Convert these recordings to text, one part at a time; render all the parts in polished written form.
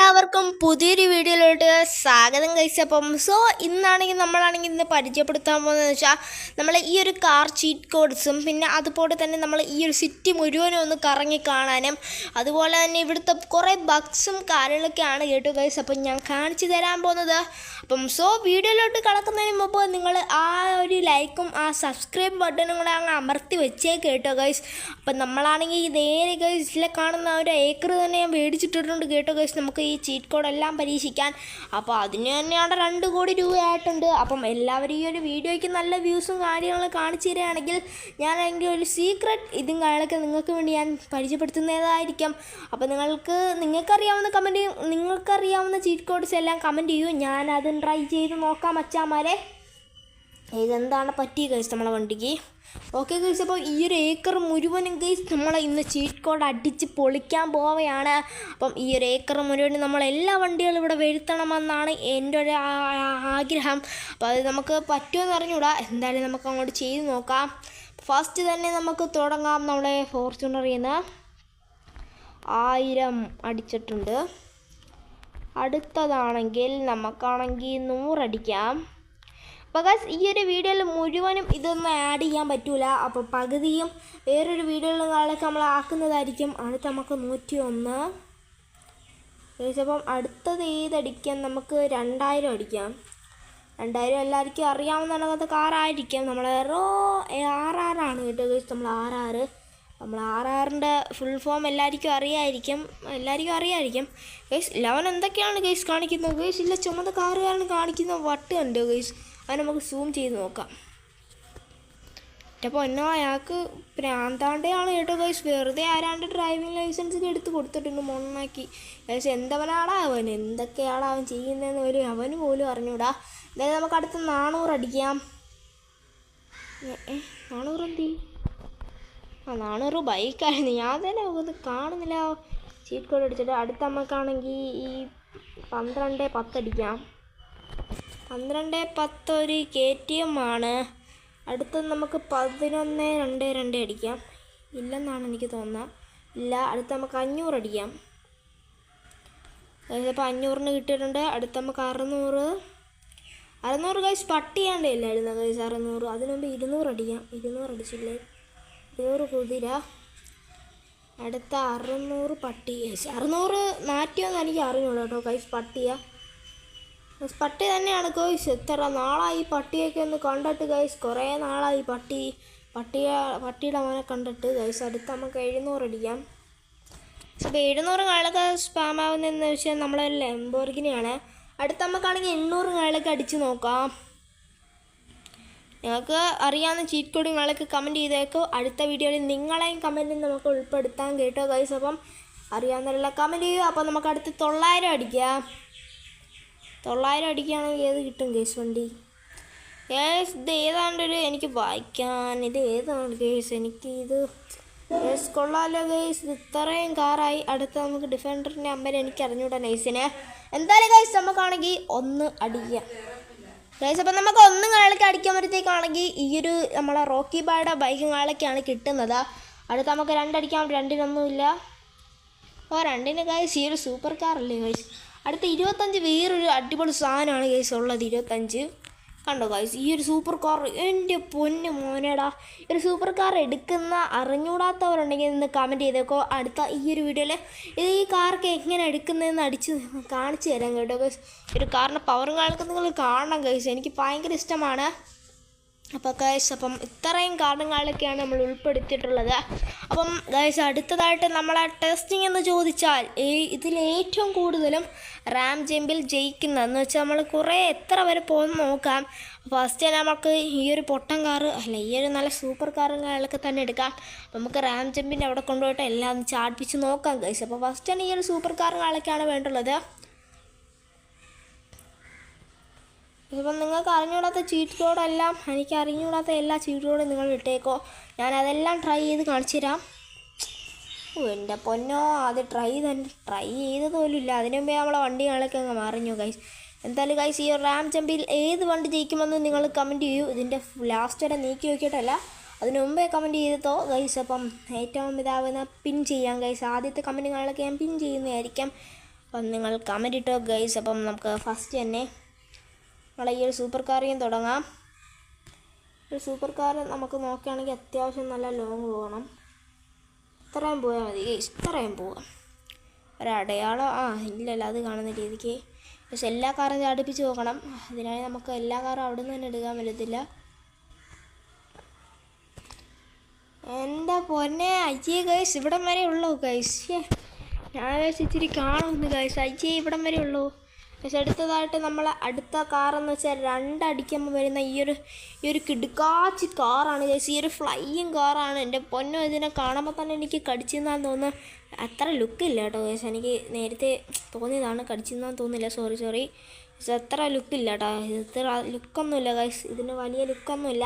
എല്ലാവർക്കും പുതിയൊരു വീഡിയോയിലോട്ട് സ്വാഗതം ഗൈസ്. അപ്പം നമ്മളാണെങ്കിൽ ഇന്ന് പരിചയപ്പെടുത്താൻ പോകുന്നതെന്ന് വെച്ചാൽ നമ്മൾ ഈ ഒരു കാർ ചീറ്റ് കോഡ്സും പിന്നെ അതുപോലെ തന്നെ നമ്മൾ ഈ ഒരു സിറ്റി മുഴുവനും ഒന്ന് കറങ്ങി കാണാനും അതുപോലെ തന്നെ ഇവിടുത്തെ കുറേ ബഗ്സും കാര്യങ്ങളൊക്കെയാണ് കേട്ടോ ഗൈസ്. അപ്പം ഞാൻ കാണിച്ചു തരാൻ പോകുന്നത്. അപ്പം വീഡിയോയിലോട്ട് കടക്കുന്നതിന് മുമ്പ് നിങ്ങൾ ആ ഒരു ലൈക്കും ആ സബ്സ്ക്രൈബ് ബട്ടണും കൂടെ അങ്ങ് അമർത്തി വെച്ചേക്ക് കേട്ടോ ഗൈസ്. അപ്പം നമ്മളാണെങ്കിൽ നേരെ ഗൈസിലെ കാണുന്ന ഒരു ഏക്കർ തന്നെ ഞാൻ മേടിച്ചിട്ടിട്ടുണ്ട് കേട്ടോ ഗൈസ്, നമുക്ക് ഈ ചീറ്റ് കോഡെല്ലാം പരീക്ഷിക്കാൻ. അപ്പോൾ അതിന് തന്നെയാണ് 2 കോടി രൂപയായിട്ടുണ്ട്. അപ്പം എല്ലാവരും ഈ ഒരു വീഡിയോയ്ക്ക് നല്ല വ്യൂസും കാര്യങ്ങളും കാണിച്ചു തരികയാണെങ്കിൽ ഞാനെങ്കിൽ ഒരു സീക്രട്ട് ഇതും കാര്യങ്ങളൊക്കെ നിങ്ങൾക്ക് വേണ്ടി ഞാൻ പരിചയപ്പെടുത്തുന്നതായിരിക്കും. അപ്പോൾ നിങ്ങൾക്കറിയാവുന്ന ചീറ്റ് കോഡ്സ് എല്ലാം കമൻറ്റ് ചെയ്യൂ, ഞാൻ അതും ട്രൈ ചെയ്ത് നോക്കാം അച്ചാമാരെ ഇതെന്താണ് പറ്റിയ ഗൈസ് നമ്മളെ വണ്ടിക്ക്. ഓക്കെ ഗൈസ്, അപ്പോൾ ഈ ഒരു ഏക്കർ മുഴുവനും ഗൈസ് നമ്മൾ ഇന്ന് ചീറ്റ് കോഡ് അടിച്ച് പൊളിക്കാൻ പോവുകയാണ്. അപ്പം ഈ ഒരു ഏക്കർ മുഴുവനും നമ്മളെല്ലാ വണ്ടികളും ഇവിടെ വരുത്തണമെന്നാണ് എൻ്റെ ഒരു ആഗ്രഹം. അപ്പോൾ അത് നമുക്ക് പറ്റുമെന്ന് അറിഞ്ഞൂടാ, എന്തായാലും നമുക്ക് അങ്ങോട്ട് ചെയ്ത് നോക്കാം. ഫസ്റ്റ് തന്നെ നമുക്ക് തുടങ്ങാം. നമ്മളെ ഫോർച്യൂണറിൽ നിന്ന് 1000 അടിച്ചിട്ടുണ്ട്. അടുത്തതാണെങ്കിൽ നമുക്കാണെങ്കിൽ 100 അടിക്കാം. അപ്പോൾ ഗൈസ് ഈ ഒരു വീഡിയോയിൽ മുഴുവനും ഇതൊന്നും ആഡ് ചെയ്യാൻ പറ്റില്ല, അപ്പോൾ പകുതിയും വേറൊരു വീഡിയോകളിലൊക്കെ നമ്മൾ ആക്കുന്നതായിരിക്കും. അടുത്ത് നമുക്ക് 101 ഗൈസ്. അപ്പം അടുത്തത് ഏതടിക്കാം? നമുക്ക് 2000 അടിക്കാം. 2000 എല്ലാവർക്കും അറിയാവുന്ന കാറായിരിക്കും. നമ്മൾ RR ആണ് കേട്ടോ ഗൈസ്. നമ്മൾ RRൻ്റെ ഫുൾ ഫോം എല്ലാവർക്കും അറിയായിരിക്കും ഗൈസ്. 11 എന്തൊക്കെയാണ് ഗൈസ് കാണിക്കുന്നത് ഗൈസ്? ഇല്ല, ചുമന്ന കാറുകാരാണ് കാണിക്കുന്ന വട്ട് കണ്ടോ ഗൈസ്? അത് നമുക്ക് സൂം ചെയ്ത് നോക്കാം. അപ്പോൾ എന്നോ അയാൾക്ക് പ്രാന്താണ്ടെയാണ് കേട്ടോ ഗൈസ്. വെറുതെ ആരാണ്ട് ഡ്രൈവിംഗ് ലൈസൻസ് എടുത്ത് കൊടുത്തിട്ടുണ്ട് മൊണ്ണാക്കി ഗൈസ്. എന്തൊക്കെയാണ് അവൻ ചെയ്യുന്നതെന്ന് അവന് പോലും അറിഞ്ഞൂടാ. എന്തായാലും നമുക്ക് അടുത്ത് 400 അടിക്കാം. 400 എന്തി? 400 ബൈക്കായിരുന്നു. ഞാൻ തന്നെ ഒന്ന് കാണുന്നില്ല ചീറ്റ് കോഡ് അടിച്ചിട്ട്. അടുത്ത നമുക്കാണെങ്കിൽ ഈ 1210 അടിക്കാം. 1210 ഒരു KTM ആണ്. അടുത്തത് നമുക്ക് 1122 അടിക്കാം. ഇല്ലെന്നാണ് എനിക്ക് തോന്നുന്നത്. ഇല്ല, അടുത്ത് നമുക്ക് 500 അടിക്കാം. അപ്പോൾ 500ന് കിട്ടിയിട്ടുണ്ട്. അടുത്ത് നമുക്ക് 600 ഗൈസ് പട്ടിയാണ്ടേ ഇല്ലായിരുന്നു ഗൈസ് 600. അതിന് മുമ്പ് 200 അടിക്കാം. 200 അടിച്ചില്ലേ? 200 കുതിര. അടുത്ത 600 പട്ടി ഗൈസ്. 600 നാറ്റിയോന്ന് എനിക്ക് അറിഞ്ഞൂടാ കേട്ടോ ഗൈസ്. പട്ടി തന്നെയാണ് ഗൈസ്. എത്ര നാളായി പട്ടിയൊക്കെ ഒന്ന് കണ്ടിട്ട് ഗൈസ്, കുറേ നാളായി പട്ടിയുടെ മോനെ കണ്ടിട്ട് ഗൈസ്. അടുത്ത് നമുക്ക് 700 അടിക്കാം. അപ്പോൾ 700 കാലൊക്കെ സ്പാം ആവുന്നതെന്ന് വെച്ചാൽ നമ്മളെ ലംബോർഗിനിയാണ്. അടുത്ത് നമുക്കാണെങ്കിൽ 800 കാലൊക്കെ അടിച്ച് നോക്കാം. നിങ്ങൾക്ക് അറിയാവുന്ന ചീറ്റ് കോഡ് നിങ്ങളൊക്കെ കമൻറ്റ് ചെയ്തേക്കോ. അടുത്ത വീഡിയോയിൽ നിങ്ങളെയും കമൻറ്റിൽ നമുക്ക് ഉൾപ്പെടുത്താം കേട്ടോ ഗൈസ്. അപ്പം അറിയാവുന്നവരെല്ലാം കമൻറ്റ് ചെയ്യുക. അപ്പോൾ നമുക്ക് അടുത്ത് 900 അടിക്കാം. 900 അടിക്കുകയാണെങ്കിൽ ഏത് കിട്ടും ഗേസ് വണ്ടി? ഇത് ഏതാണ്ടൊരു എനിക്ക് വായിക്കാൻ ഇത് ഏതാണ് ഗേസ്? ഇത് കൊള്ളാമല്ലോ ഗേസ്. ഇത് ഇത്രയും കാറായി. അടുത്ത നമുക്ക് ഡിഫൻഡറിൻ്റെ അമ്മേനെ എനിക്ക് അറിഞ്ഞൂടാ നൈസിനെ. എന്തായാലും ഗേസ് നമുക്കാണെങ്കിൽ 1 അടിക്കാം ഗേസ്. അപ്പം നമുക്ക് 1 കാലൊക്കെ അടിക്കുമ്പോഴത്തേക്കാണെങ്കിൽ ഈ ഒരു നമ്മളെ റോക്കി ബായുടെ ബൈക്ക് കാലൊക്കെയാണ് കിട്ടുന്നത്. അടുത്ത് നമുക്ക് 2 അടിക്കാം. 2-നൊന്നുമില്ല. 2-ന് ഗേസ് ഈ ഒരു സൂപ്പർ കാറല്ലേ ഗേസ്. അടുത്ത 25 വേറൊരു അടിപൊളി സാധനമാണ് ഗൈസ് ഉള്ളത്. 25 കണ്ടോ ഗൈസ്? ഈ ഒരു സൂപ്പർ കാർ എൻ്റെ പൊന്ന് മോനേടാ. ഈ ഒരു സൂപ്പർ കാർ എടുക്കുന്ന അറിഞ്ഞൂടാത്തവരുണ്ടെങ്കിൽ ഇന്ന് കമൻറ്റ് ചെയ്തേക്കോ. അടുത്ത ഈ ഒരു വീഡിയോയിൽ ഈ കാറൊക്കെ എങ്ങനെ എടുക്കുന്നതെന്ന് കാണിച്ചു തരാം കേട്ടോ ഗൈസ്. ഒരു കാറിൻ്റെ പവറും കാലൊക്കെ നിങ്ങൾ കാണണം ഗൈസ്. എനിക്ക് ഭയങ്കര ഇഷ്ടമാണ്. അപ്പോൾ ഗൈസ് അപ്പം ഇത്രയും കാരണങ്ങളിലൊക്കെയാണ് നമ്മൾ ഉൾപ്പെടുത്തിയിട്ടുള്ളത്. അപ്പം ഗൈസ് അടുത്തതായിട്ട് നമ്മളെ ടെസ്റ്റിംഗ് എന്ന് ചോദിച്ചാൽ ഇതിലേറ്റവും കൂടുതലും റാം ജമ്പിൽ ജയിക്കുന്നതെന്ന് വെച്ചാൽ നമ്മൾ എത്ര വരെ പോകുന്നു നോക്കാം. ഫസ്റ്റ് തന്നെ നമുക്ക് ഈ ഒരു പൊട്ടൻ കാറ് ഈ ഒരു നല്ല സൂപ്പർ കാറുകളൊക്കെ തന്നെ എടുക്കാം. അപ്പോൾ നമുക്ക് റാം ജമ്പിൻ്റെ അവിടെ കൊണ്ടുപോയിട്ട് എല്ലാം ചാടിപ്പിച്ച് നോക്കാം ഗൈസ്. അപ്പോൾ ഫസ്റ്റ് തന്നെ ഈ ഒരു സൂപ്പർ കാറുകളൊക്കെയാണ് വേണ്ടുള്ളത്. ഇപ്പം നിങ്ങൾക്ക് അറിഞ്ഞുകൂടാത്ത ചീറ്റ് കോഡെല്ലാം എനിക്ക് അറിഞ്ഞുകൂടാത്ത എല്ലാ ചീറ്റ് കോഡും നിങ്ങൾ ഇട്ടേക്കോ. ഞാൻ അതെല്ലാം ട്രൈ ചെയ്ത് കാണിച്ചു തരാം. എൻ്റെ പൊന്നോ, അത് ട്രൈ ചെയ്തത് പോലും ഇല്ല. അതിനു മുമ്പേ നമ്മളെ വണ്ടികളൊക്കെ അങ്ങ് മറിഞ്ഞു ഗൈസ്. എന്തായാലും ഗൈസ് ഈ റാം ജമ്പിൽ ഏത് വണ്ടി ജയിക്കുമെന്ന് നിങ്ങൾ കമൻറ്റ് ചെയ്യൂ. ഇതിൻ്റെ ലാസ്റ്റ് വരെ നീക്കി നോക്കിയിട്ടല്ല, അതിന് മുമ്പേ കമൻറ്റ് ചെയ്തോ ഗൈസ്. അപ്പം ഏറ്റവും ഇതാവുന്ന പിൻ ചെയ്യാം ഗൈസ്. ആദ്യത്തെ കമൻറ്റുകളൊക്കെ ഞാൻ പിൻ ചെയ്യുന്നതായിരിക്കും. അപ്പം നിങ്ങൾ കമൻറ്റ് ഇട്ടോ ഗൈസ്. അപ്പം നമുക്ക് ഫസ്റ്റ് തന്നെ നമ്മളെ ഈ ഒരു സൂപ്പർ കാറിയും തുടങ്ങാം. ഒരു സൂപ്പർ കാർ നമുക്ക് നോക്കുകയാണെങ്കിൽ അത്യാവശ്യം നല്ല ലോങ് പോകണം. ഇത്രയും പോയാൽ മതി ഗൈസ്, ഇത്രയും പോവാം. ഒരടയാളം ഇല്ലല്ല, അത് കാണുന്ന രീതിക്ക്. പക്ഷെ എല്ലാ കാറും അടുപ്പിച്ച് നോക്കണം. അതിനായി നമുക്ക് എല്ലാ കാറും അവിടെ നിന്ന് തന്നെ എടുക്കാൻ പറ്റത്തില്ല. എൻ്റെ പൊന്നെ, അയ്യേ ഗൈസ്, ഇവിടം വരെ ഉള്ളൂ ഗൈസ്. ഞാൻ ഇച്ചിരി കാണുന്നു ഗൈസ്. അയ്യേ, ഇവിടം വരെ ഉള്ളൂ. പക്ഷെ അടുത്തതായിട്ട് നമ്മൾ അടുത്ത കാറെന്ന് വെച്ചാൽ 2 അടിക്കുമ്പോൾ വരുന്ന ഈ ഒരു കിടുക്കാച്ചി കാറാണ് ഗൈസ്. ഈ ഒരു ഫ്ലൈയിങ് കാറാണ്. എൻ്റെ പൊന്നോ, ഇതിനെ കാണുമ്പോൾ തന്നെ എനിക്ക് കടിച്ചെന്നാന്ന് തോന്നുന്നു. അത്ര ലുക്കില്ല കേട്ടോ ഗൈസ്. എനിക്ക് നേരത്തെ തോന്നിയതാണ്, കടിച്ചെന്നാന്ന് തോന്നില്ല. സോറി. പക്ഷെ അത്ര ലുക്കില്ല കേട്ടോ. ഇത്ര ലുക്കൊന്നുമില്ല ഗൈസ്. ഇതിന് വലിയ ലുക്കൊന്നുമില്ല.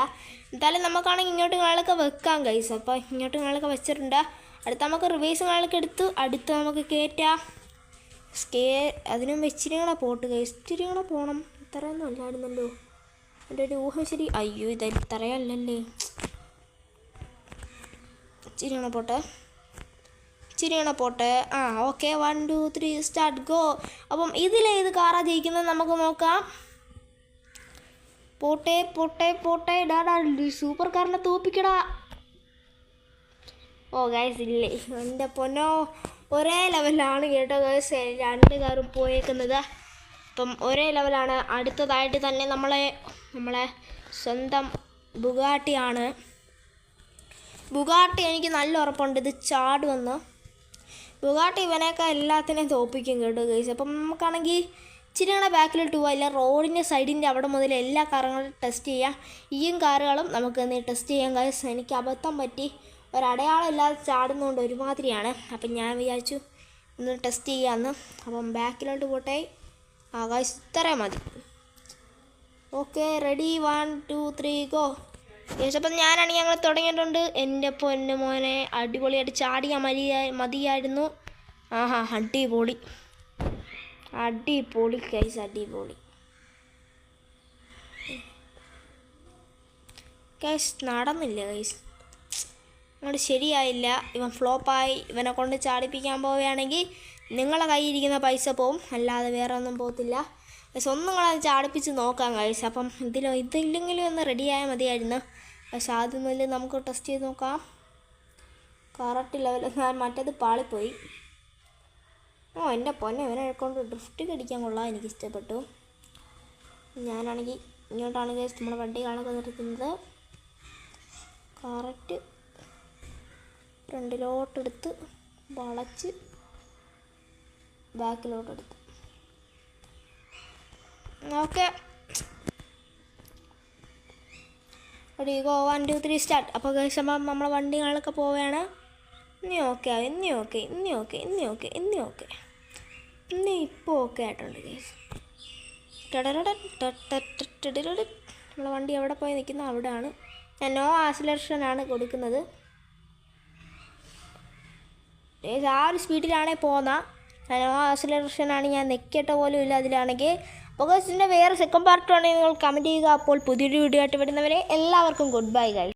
എന്തായാലും നമുക്കാണെങ്കിൽ ഇങ്ങോട്ട് കാളൊക്കെ വെക്കാം ഗൈസ്. അപ്പോൾ ഇങ്ങോട്ട് കാളൊക്കെ വെച്ചിട്ടുണ്ട്. അടുത്ത നമുക്ക് റിവേഴ്സ് കാളൊക്കെ എടുത്ത് അടുത്ത് നമുക്ക് കയറ്റാം. അതിനും ഇച്ചിരി കൂടെ പോട്ട് ഗൈസ്, ഇച്ചിരി കൂടെ പോകണം. ഇത്രയൊന്നും അല്ലായിരുന്നല്ലോ എൻ്റെ ഒരു ഊഹം. ശരി, അയ്യോ ഇത് ഇത്രയല്ലല്ലേ. ഇച്ചിരി കൂടെ പോട്ടെ. Okay, 1 2 3 start go. അപ്പം ഇതിലേത് കാറാ ജയിക്കുന്നത് നമുക്ക് നോക്കാം. പോട്ടെ ഡാ സൂപ്പർ കാറിനെ തോപ്പിക്കടാ. ഓ ഗൈസ്, ഇല്ലേ, എൻ്റെ പൊന്നോ, ഒരേ ലെവലാണ് കേട്ടോ ഗൈസ് 2 കാറും പോയേക്കുന്നത്. അപ്പം ഒരേ ലെവലാണ്. അടുത്തതായിട്ട് തന്നെ നമ്മളെ സ്വന്തം ബുഗാട്ടിയാണ്. ബുഗാട്ടി എനിക്ക് നല്ല ഉറപ്പുണ്ട് ഇത് ചാടുമെന്ന്. ബുഗാട്ടി ഇവനൊക്കെ എല്ലാത്തിനെയും തോപ്പിക്കും കേട്ടോ ഗൈസ്. അപ്പം നമുക്കാണെങ്കിൽ ഇച്ചിരി കൂടെ ബാക്കിലോട്ട് പോവാം. ഇല്ല, റോഡിൻ്റെ സൈഡിൻ്റെ അവിടെ മുതൽ എല്ലാ കാറുകളും ടെസ്റ്റ് ചെയ്യാം. ഈ കാറുകളും നമുക്ക് ഇന്ന് ടെസ്റ്റ് ചെയ്യാം ഗൈസ്. എനിക്ക് അബദ്ധം പറ്റി, ഒരടയാളം ഇല്ലാതെ ചാടുന്നതുകൊണ്ട് ഒരുമാതിരിയാണ്. അപ്പം ഞാൻ വിചാരിച്ചു ഒന്ന് ടെസ്റ്റ് ചെയ്യാമെന്ന്. അപ്പം ബാക്കിലോട്ട് പോട്ടെ. ഗൈസ്, ഇത്രയും മതി. Okay, ready, 1 2 3 go. അപ്പം ഞാനാണെങ്കിൽ ഞങ്ങൾ തുടങ്ങിയിട്ടുണ്ട്. എൻ്റെ പൊന്നു മോനെ, അടിപൊളിയായിട്ട് ചാടിയാൽ മതിയായിരുന്നു. അടിപൊളി ഗൈസ്, അടിപൊളി ഗൈസ്. നടന്നില്ല ഗൈസ്, അങ്ങോട്ട് ശരിയായില്ല. ഇവൻ ഫ്ലോപ്പായി. ഇവനെ കൊണ്ട് ചാടിപ്പിക്കാൻ പോവുകയാണെങ്കിൽ നിങ്ങളെ കയ്യിരിക്കുന്ന പൈസ പോവും, അല്ലാതെ വേറെ ഒന്നും പോകത്തില്ല. പക്ഷെ ഒന്നും കൂടെ ചാടിപ്പിച്ച് നോക്കാം ഗൈസ്. അപ്പം ഇതില്ലെങ്കിലും ഒന്ന് റെഡിയായാൽ മതിയായിരുന്നു. പക്ഷെ ആദ്യം മുതൽ നമുക്ക് ടെസ്റ്റ് ചെയ്ത് നോക്കാം. Correct level. ഞാൻ മറ്റേത് പാളിപ്പോയി. എൻ്റെ പൊന്നെ, ഇവനെ കൊണ്ട് ഡ്രിഫ്റ്റ് കടിക്കാൻ കൊള്ളാം. എനിക്കിഷ്ടപ്പെട്ടു. ഞാനാണെങ്കിൽ ഇങ്ങോട്ടാണ് ഗൈസ് നമ്മുടെ വണ്ടി കാണൊക്കെ നിർത്തുന്നത്. കറക്റ്റ് ഫ്രണ്ടിലോട്ടെടുത്ത് വളച്ച് ബാക്കിലോട്ടെടുത്ത്. Okay, ready go, 1 2 3 start. അപ്പോൾ ഗൈസ് നമ്മളെ വണ്ടികളൊക്കെ പോവുകയാണ്. ഇനി ഓക്കെ ഇനി ഇപ്പോൾ ഓക്കെ ആയിട്ടുണ്ട് ഗൈസ്. നമ്മളെ വണ്ടി എവിടെ പോയി നിൽക്കുന്നു അവിടെയാണ്. ഞാൻ നോ ആക്സിലറേഷനാണ് കൊടുക്കുന്നത്. ആ ഒരു സ്പീഡിലാണേ പോകുന്നത്. നോ ആക്സിലറേഷനാണ്, ഞാൻ നെക്കിട്ട പോലും ഇല്ല അതിലാണെങ്കിൽ. അപ്പോൾ ഇതിൻ്റെ വേറെ സെക്കൻഡ് പാർട്ട് ആണെങ്കിൽ നിങ്ങൾ കമൻറ്റ് ചെയ്യുക. അപ്പോൾ പുതിയൊരു വീഡിയോ ആയിട്ട് വരുന്നവരെ എല്ലാവർക്കും ഗുഡ് ബൈ ഗൈസ്.